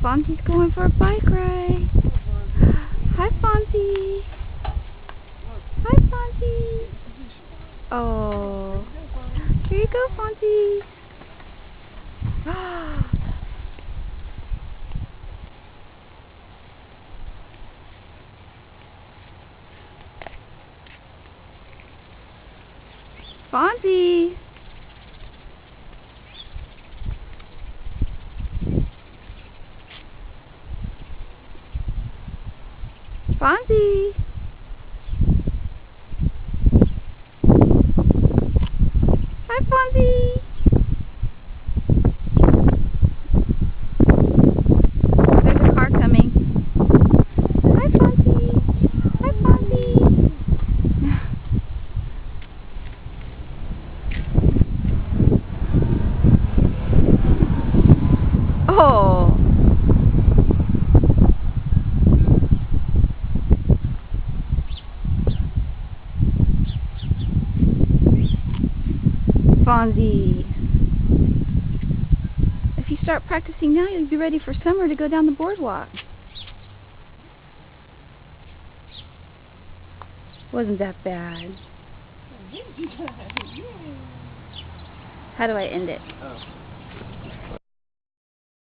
Fonzie's going for a bike ride. Hi, Fonzie. Hi, Fonzie. Oh, here you go, Fonzie. Fonzie. Fonzie. Hi, Fonzie. There's a car coming. Hi, Fonzie. Hi, Fonzie. Oh. Fonzie. If you start practicing now, you'll be ready for summer to go down the boardwalk. Wasn't that bad? How do I end it? Oh.